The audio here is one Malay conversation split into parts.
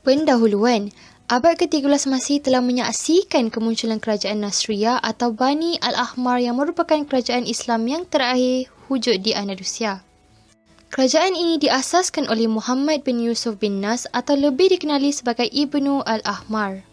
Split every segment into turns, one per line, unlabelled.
Pendahuluan, abad ke-13 Masih telah menyaksikan kemunculan kerajaan Nasriyah atau Bani Al-Ahmar yang merupakan kerajaan Islam yang terakhir wujud di Andalusia. Kerajaan ini diasaskan oleh Muhammad bin Yusuf bin Nas atau lebih dikenali sebagai Ibnu Al-Ahmar.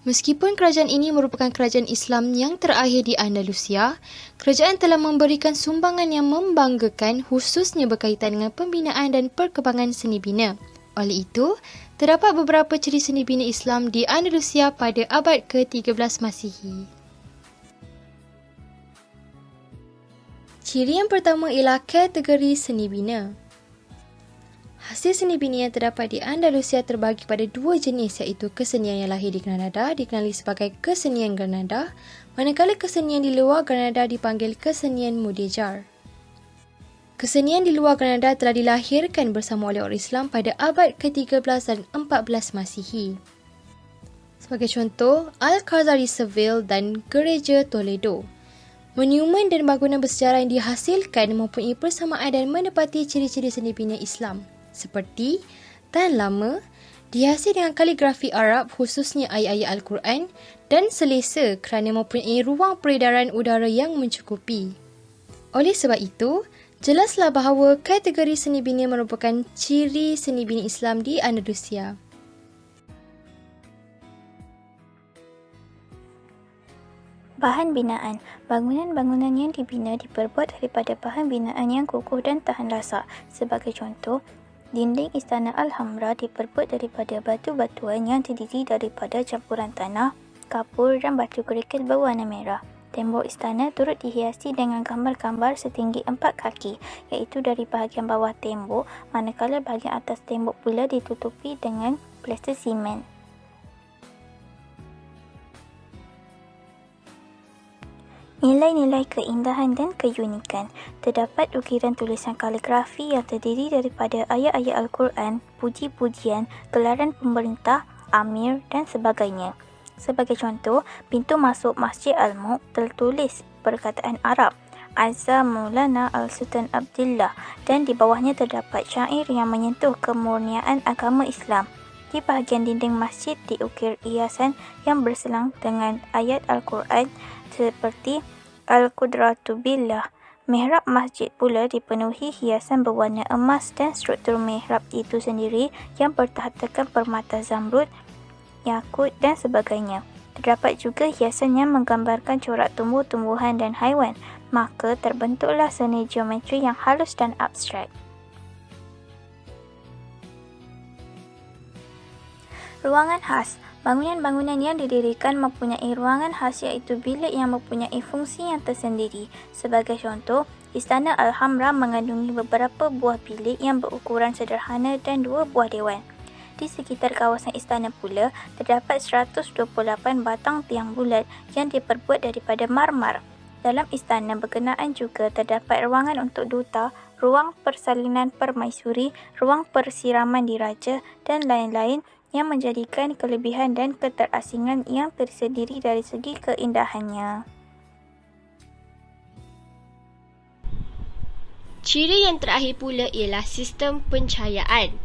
Meskipun kerajaan ini merupakan kerajaan Islam yang terakhir di Andalusia, kerajaan telah memberikan sumbangan yang membanggakan khususnya berkaitan dengan pembinaan dan perkembangan seni bina. Oleh itu, terdapat beberapa ciri seni bina Islam di Andalusia pada abad ke-13 Masihi. Ciri yang pertama ialah kategori seni bina. Hasil seni bina yang terdapat di Andalusia terbagi pada dua jenis, iaitu kesenian yang lahir di Granada dikenali sebagai kesenian Granada, manakala kesenian di luar Granada dipanggil kesenian Mudéjar. Kesenian di luar Granada telah dilahirkan bersama oleh orang Islam pada abad ke-13 dan 14 Masihi. Sebagai contoh, Alcázar di Seville dan Gereja Toledo. Monumen dan bangunan bersejarah yang dihasilkan mempunyai persamaan dan menepati ciri-ciri seni bina Islam, seperti Tahan Lama, dihasil dengan kaligrafi Arab khususnya ayat-ayat Al-Quran, dan selesa kerana mempunyai ruang peredaran udara yang mencukupi. Oleh sebab itu, jelaslah bahawa kategori seni bina merupakan ciri seni bina Islam di Andalusia.
Bahan binaan. Bangunan-bangunan yang dibina diperbuat daripada bahan binaan yang kukuh dan tahan lasak. Sebagai contoh, dinding Istana Alhambra diperbuat daripada batu-batuan yang terdiri daripada campuran tanah, kapur dan batu kerikil berwarna merah. Tembok istana turut dihiasi dengan gambar-gambar setinggi 4 kaki, iaitu dari bahagian bawah tembok, manakala bahagian atas tembok pula ditutupi dengan plester simen. Nilai-nilai keindahan dan keunikan. Terdapat ukiran tulisan kaligrafi yang terdiri daripada ayat-ayat Al-Quran, puji-pujian, gelaran pemerintah, amir dan sebagainya. Sebagai contoh, pintu masuk Masjid Al-Mu'd tertulis perkataan Arab, Azza Maulana Al-Sultan Abdullah, dan di bawahnya terdapat syair yang menyentuh kemurniaan agama Islam. Di bahagian dinding masjid diukir hiasan yang berselang dengan ayat Al-Quran seperti Al-Qudratu Billah. Mihrab masjid pula dipenuhi hiasan berwarna emas dan struktur mihrab itu sendiri yang bertahtakan permata zamrud, yakut dan sebagainya. Terdapat juga hiasan yang menggambarkan corak tumbuh-tumbuhan dan haiwan, maka terbentuklah seni geometri yang halus dan abstrak. Ruangan khas. Bangunan-bangunan yang didirikan mempunyai ruangan khas, iaitu bilik yang mempunyai fungsi yang tersendiri. Sebagai contoh, Istana Alhambra mengandungi beberapa buah bilik yang berukuran sederhana dan 2 buah dewan. Di sekitar kawasan istana pula, terdapat 128 batang tiang bulat yang diperbuat daripada marmar. Dalam istana berkenaan juga terdapat ruangan untuk duta, ruang persalinan permaisuri, ruang persiraman diraja dan lain-lain yang menjadikan kelebihan dan keterasingan yang tersendiri dari segi keindahannya.
Ciri yang terakhir pula ialah sistem pencahayaan.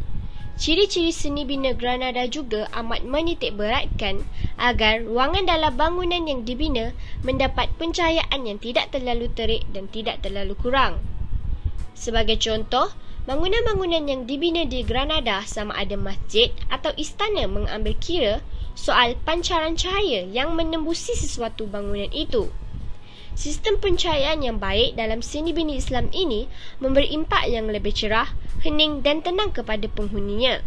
Ciri-ciri seni bina Granada juga amat menitikberatkan agar ruangan dalam bangunan yang dibina mendapat pencahayaan yang tidak terlalu terik dan tidak terlalu kurang. Sebagai contoh, bangunan-bangunan yang dibina di Granada sama ada masjid atau istana mengambil kira soal pancaran cahaya yang menembusi sesuatu bangunan itu. Sistem pencahayaan yang baik dalam seni bina Islam ini memberi impak yang lebih cerah, hening dan tenang kepada penghuninya.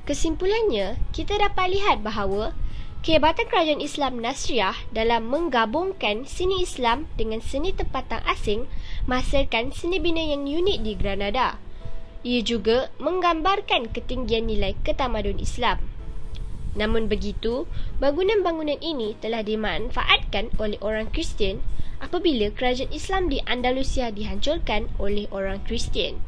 Kesimpulannya, kita dapat lihat bahawa kehebatan kerajaan Islam Nasriyah dalam menggabungkan seni Islam dengan seni tempatan asing menghasilkan seni bina yang unik di Granada. Ia juga menggambarkan ketinggian nilai ketamadun Islam. Namun begitu, bangunan-bangunan ini telah dimanfaatkan oleh orang Kristian apabila kerajaan Islam di Andalusia dihancurkan oleh orang Kristian.